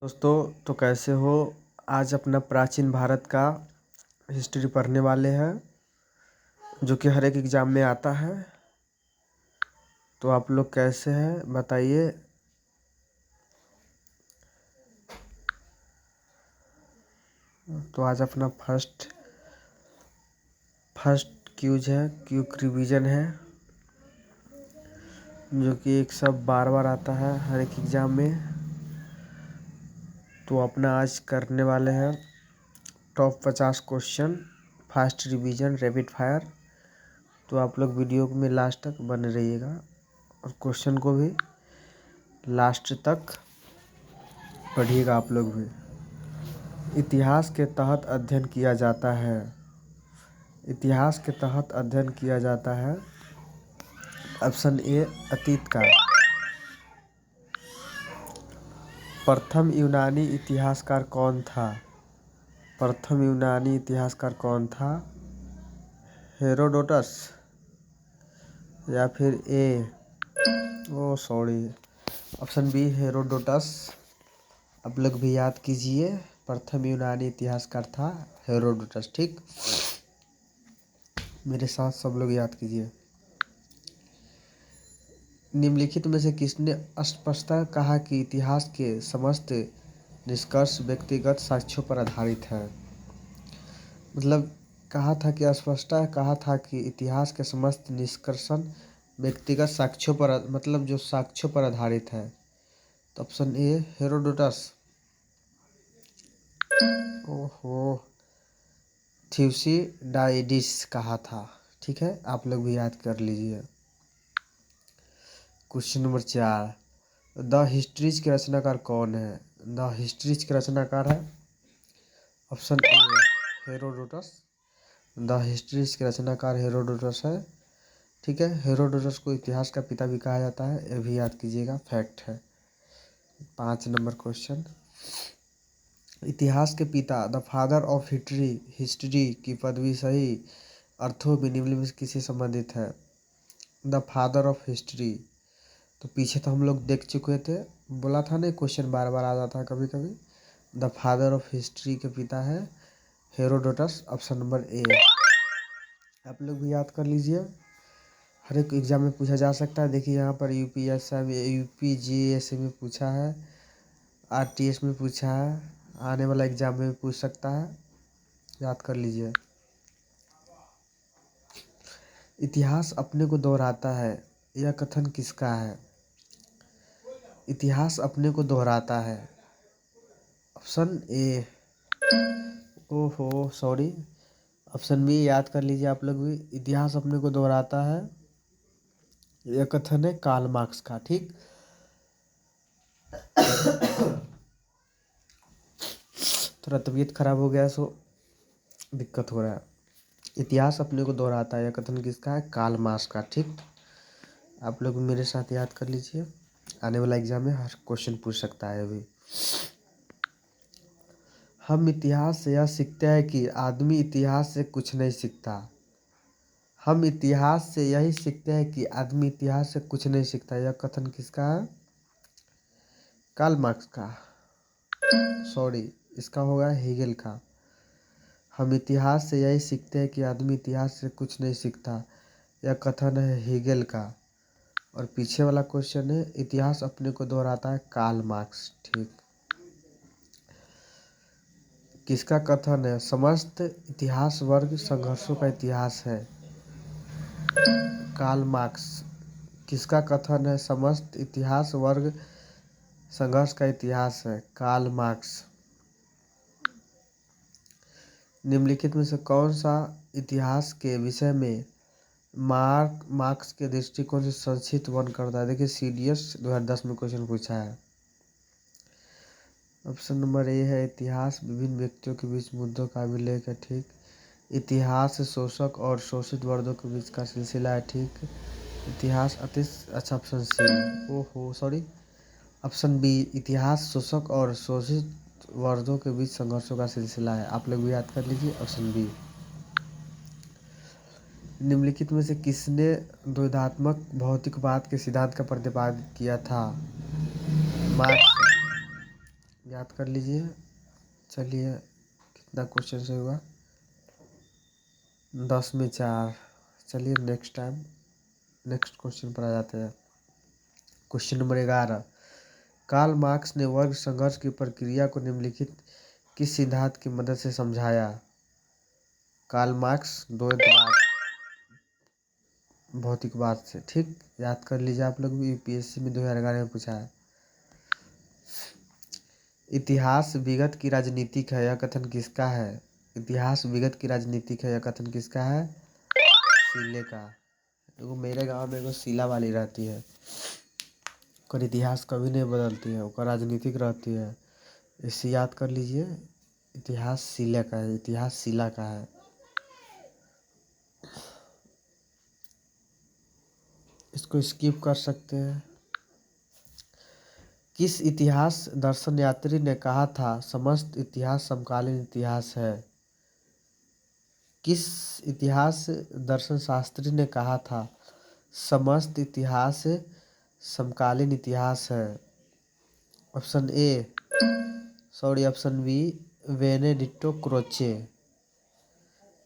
दोस्तों तो कैसे हो। आज अपना प्राचीन भारत का हिस्ट्री पढ़ने वाले हैं जो कि हर एक एग्ज़ाम में आता है। तो आप लोग कैसे हैं बताइए। तो आज अपना फर्स्ट क्यूज है, क्यूक रिवीजन है जो कि एक सब बार बार आता है हर एक एग्ज़ाम में। तो अपना आज करने वाले हैं top 50 question fast revision rapid fire. तो आप लोग वीडियो में लास्ट तक बने रहिएगा और क्वेश्चन को भी लास्ट तक पढ़िएगा आप लोग भी। इतिहास के तहत अध्ययन किया जाता है। इतिहास के तहत अध्ययन किया जाता है। ऑप्शन ए अतीत का। प्रथम यूनानी इतिहासकार कौन था? प्रथम यूनानी इतिहासकार कौन था? हेरोडोटस या फिर ऑप्शन बी हेरोडोटस। आप लोग भी याद कीजिए, प्रथम यूनानी इतिहासकार था हेरोडोटस। ठीक, मेरे साथ सब लोग याद कीजिए। निम्नलिखित में से किसने स्पष्टतः कहा कि इतिहास के समस्त निष्कर्ष व्यक्तिगत साक्ष्यों पर आधारित है? मतलब कहा था कि स्पष्टतः कहा था कि इतिहास के समस्त निष्कर्षण व्यक्तिगत साक्ष्यों पर, मतलब जो साक्ष्यों पर आधारित है। तो ऑप्शन ए हेरोडोटस। ओहो, थ्यूसिडाइडिस कहा था। ठीक है, आप लोग भी याद कर लीजिए। क्वेश्चन नंबर 4, द हिस्ट्रीज के रचनाकार कौन है? द हिस्ट्रीज के रचनाकार है option A Herodotus. The histories के रचनाकार हेरोडोटस है। ठीक है, हेरोडोटस को इतिहास का पिता भी कहा जाता है, ये भी याद कीजिएगा, फैक्ट है। 5 नंबर क्वेश्चन, इतिहास के पिता द फादर ऑफ हिस्ट्री की पदवी सही अर्थों में निम्न में किससे संबंधित है? द फादर ऑफ हिस्ट्री, तो पीछे तो हम लोग देख चुके थे, बोला था ना क्वेश्चन बार बार आ जाता है कभी कभी। द फादर ऑफ हिस्ट्री के पिता है हेरोडोटस, ऑप्शन नंबर ए। आप लोग भी याद कर लीजिए, हर एक एग्जाम में पूछा जा सकता है। देखिए यहाँ पर यूपीजीएससी में पूछा है, आरटीएस में पूछा है, आने वाला एग्जाम में भी पूछ सकता है, याद कर लीजिए। इतिहास अपने को दोहराता है, यह कथन किसका है? इतिहास अपने को दोहराता है, ऑप्शन ए, ऑप्शन बी याद कर लीजिए आप लोग भी। इतिहास अपने को दोहराता है, यह कथन है कार्ल मार्क्स का। ठीक, थोड़ा तबीयत खराब हो गया सो दिक्कत हो रहा है। इतिहास अपने को दोहराता है, यह कथन किसका है? कार्ल मार्क्स का। ठीक, आप लोग मेरे साथ याद कर लीजिए, आने वाला एग्जाम में हर क्वेश्चन पूछ सकता है अभी। हम इतिहास से यह सीखते हैं कि आदमी इतिहास से कुछ नहीं सीखता। हम इतिहास से यही सीखते हैं कि आदमी इतिहास से कुछ नहीं सीखता, यह कथन किसका है? कार्ल मार्क्स का। इसका होगा हेगेल का। हम इतिहास से यही सीखते हैं कि आदमी इतिहास से कुछ नहीं सीखता, यह कथन है हेगेल का। और पीछे वाला क्वेश्चन है इतिहास अपने को दोहराता है, कार्ल मार्क्स। ठीक, किसका कथन है? समस्त इतिहास वर्ग संघर्षों का इतिहास है, कार्ल मार्क्स। किसका कथन है? समस्त इतिहास वर्ग संघर्ष का इतिहास है, कार्ल मार्क्स। निम्नलिखित में से कौन सा इतिहास के विषय में मार्क्स के दृष्टिकोण से संक्षिप्त वर्णन करता है? देखिए सीडीएस 2010 में क्वेश्चन पूछा है। ऑप्शन नंबर ए है इतिहास विभिन्न व्यक्तियों के बीच मुद्दों का अभिलेख है। ठीक, इतिहास शोषक और शोषित वर्गों के बीच का सिलसिला है। ठीक, इतिहास अच्छा ऑप्शन सी, ऑप्शन बी इतिहास शोषक और शोषित वर्गों के बीच संघर्षों का सिलसिला है। आप लोग भी याद कर लीजिए, ऑप्शन बी। निम्नलिखित में से किसने द्वैधात्मक भौतिकवाद के सिद्धांत का प्रतिपादन किया था? मार्क्स। याद कर लीजिए। चलिए कितना क्वेश्चन से हुआ, 10 में 4। चलिए नेक्स्ट क्वेश्चन पर आ जाते हैं। क्वेश्चन नंबर 11, कार्ल मार्क्स ने वर्ग संघर्ष की प्रक्रिया को निम्नलिखित किस सिद्धांत की मदद से समझाया? कार्ल मार्क्स द्वैतवाद, भौतिकवाद से। ठीक, याद कर लीजिए आप लोग भी, यूपीएससी में 2011 में पूछा है। इतिहास विगत की राजनीतिक है, यह कथन किसका है? इतिहास विगत की राजनीतिक है, यह कथन किसका है? शीले का। देखो मेरे गांव में एगो शीला वाली रहती है, और इतिहास कभी नहीं बदलती है, वो राजनीतिक रहती है। इसे याद कर लीजिए, इतिहास शीला का है, इतिहास शीला का है। इसको स्किप कर सकते हैं। किस इतिहास दर्शन यात्री ने कहा था समस्त इतिहास समकालीन इतिहास है? किस इतिहास दर्शन शास्त्री ने कहा था समस्त इतिहास समकालीन इतिहास है? Option B Benedetto Croce.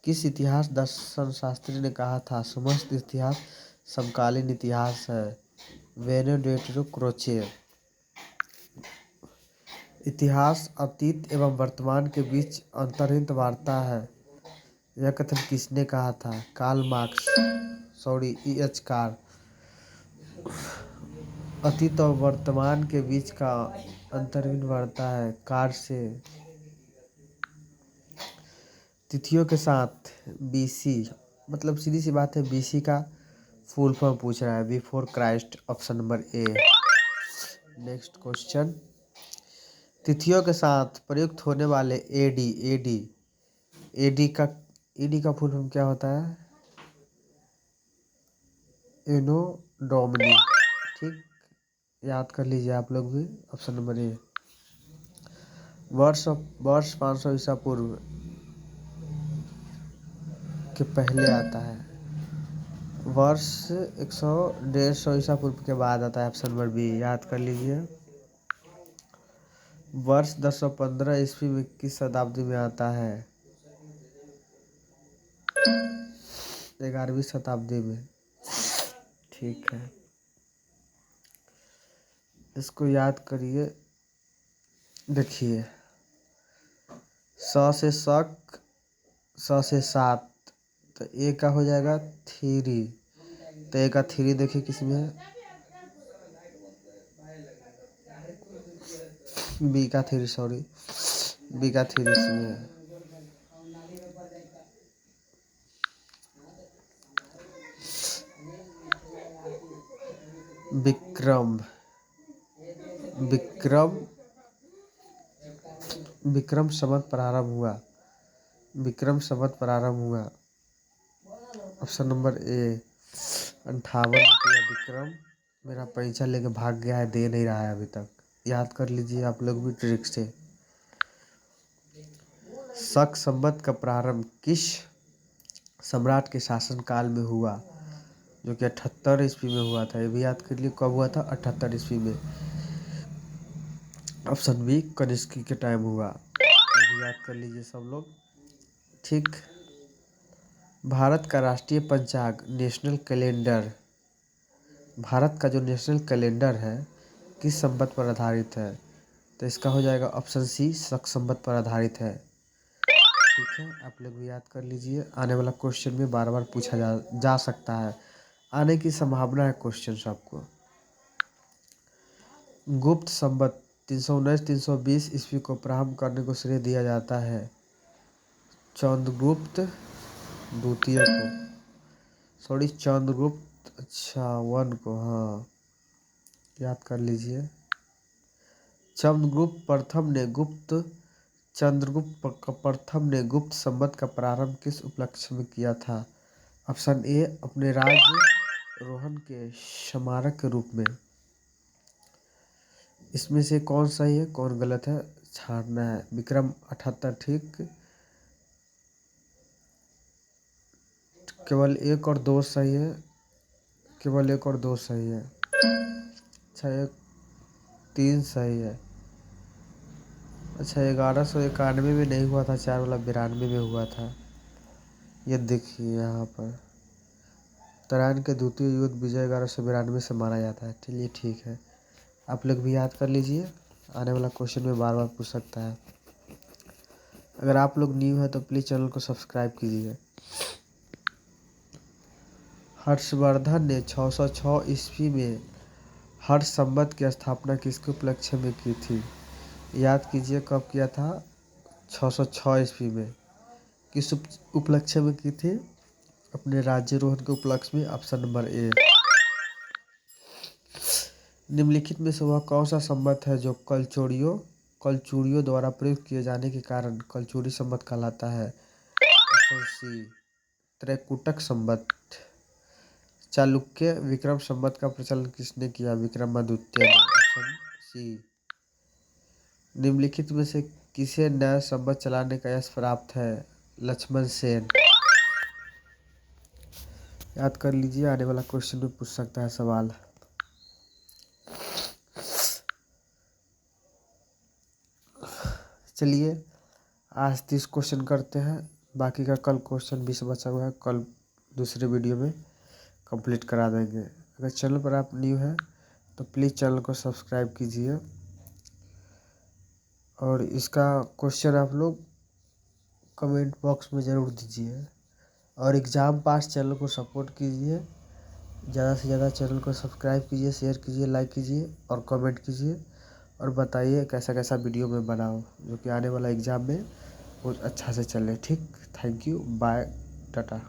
किस इतिहास दर्शन शास्त्री ने कहा था समस्त इतिहास समकालीन इतिहास है? बेनेडिक्टो क्रोचे। इतिहास अतीत एवं वर्तमान के बीच अंतर्निहित वार्ता है, यह कथन किसने कहा था? Karl Marx, E.H. कार। अतीत और वर्तमान के बीच का अंतर्निहित वार्ता है, कार से। तिथियों के साथ बीसी, मतलब सीधी सी बात है, बीसी का फुल फॉर्म पूछ रहा है, before Christ. Option number A. Next question, तिथियों के साथ प्रयुक्त होने वाले एडी एडी एडी का फुल फॉर्म क्या होता है? एनो डोमिनी। ठीक, याद कर लीजिए आप लोग भी। Option number A. वर्ष 500 ईसा पूर्व के पहले आता है, वर्ष 150 ईसा पूर्व के बाद आता है। ऑप्शन नंबर बी, याद कर लीजिए। वर्ष 1015 ईस्वी में किस शताब्दी में आता है? 11वीं शताब्दी में। ठीक है, इसको याद करिए। देखिए, से शक, से सात, तो ए का हो जाएगा 3। तो ए का 3 देखिए किसमें है? बी का 3 इसमें है। विक्रम विक्रम विक्रम संवत प्रारंभ हुआ, विक्रम संवत प्रारंभ हुआ। Option number A. 58 विक्रम मेरा पैसा लेके भाग गया है, दे नहीं रहा है अभी तक। याद कर लीजिए आप लोग भी ट्रिक से। शक संवत का प्रारंभ किस सम्राट के शासनकाल में हुआ? जो कि 78 ईस्वी में हुआ था। ये भी याद कर लिए, कब हुआ था? 78 ईस्वी में। ऑप्शन बी, कनिष्क के टाइम हुआ। ये भी याद कर लीजिए सब लोग। ठीक, भारत का राष्ट्रीय पंचांग नेशनल कैलेंडर, भारत का जो नेशनल कैलेंडर है किस संवत पर आधारित है? तो इसका हो जाएगा ऑप्शन सी, शक संवत पर आधारित है। ठीक है, आप लोग भी याद कर लीजिए। आने वाला क्वेश्चन में बार बार पूछा जा सकता है, आने की संभावना है क्वेश्चन सबको। गुप्त संवत 319-320 ईस्वी को प्रारंभ करने को श्रेय दिया जाता है चंद्रगुप्त द्वितीय को, चंद्रगुप्त वन को। हाँ, याद कर लीजिए। चंद्रगुप्त प्रथम ने गुप्त संवत का प्रारंभ किस उपलक्ष्य में किया था? ऑप्शन ए, अपने राज्यारोहण के स्मारक के रूप में। इसमें से कौन सही है कौन गलत है छांटना है। विक्रम 78 ठीक, केवल 1 और 2 सही है, केवल 1 और 2 सही है। अच्छा, 3 सही है। अच्छा, 1191 में नहीं हुआ था, 4 वाला 92 में हुआ था। ये देखिए यहाँ पर तराइन के द्वितीय युद्ध विजय 1192 से माना जाता है। चलिए ठीक है, आप लोग भी याद कर लीजिए, आने वाला क्वेश्चन में बार बार पूछ सकता है। अगर आप लोग न्यू है तो प्लीज़ चैनल को सब्सक्राइब कीजिए। हर्षवर्धन ने 606 ईस्वी में हर्ष संवत की स्थापना किसके उपलक्ष्य में की थी? याद कीजिए कब किया था? 606 ईस्वी में। किस उपलक्ष्य में की थी? अपने राज्यारोहण के उपलक्ष्य में। Option number A. निम्नलिखित में से वह कौन सा संवत है जो कलचुड़ियों द्वारा प्रयुक्त किए जाने के कारण कलचुड़ी संवत कहलाता है? ऑप्शन सी त्रैकुटक संवत। चालुक्य विक्रम संवत का प्रचलन किसने किया? विक्रमादित्य ने। Option C. निम्नलिखित में से किसे नया संवत चलाने का यश प्राप्त है? लक्ष्मण सेन। याद कर लीजिए, आने वाला क्वेश्चन में पूछ सकता है सवाल। चलिए आज 30 क्वेश्चन करते हैं, बाकी का कल क्वेश्चन 20 बचा हुआ है, कल दूसरे वीडियो में कंप्लीट करा देंगे। अगर चैनल पर आप न्यू हैं तो प्लीज़ चैनल को सब्सक्राइब कीजिए और इसका क्वेश्चन आप लोग कमेंट बॉक्स में ज़रूर दीजिए। और एग्ज़ाम पास चैनल को सपोर्ट कीजिए, ज़्यादा से ज़्यादा चैनल को सब्सक्राइब कीजिए, शेयर कीजिए, लाइक कीजिए और कमेंट कीजिए और बताइए कैसा कैसा वीडियो मैं बनाऊं जो कि आने वाला एग्ज़ाम में बहुत अच्छा से चले। ठीक, थैंक यू, बाय, टाटा।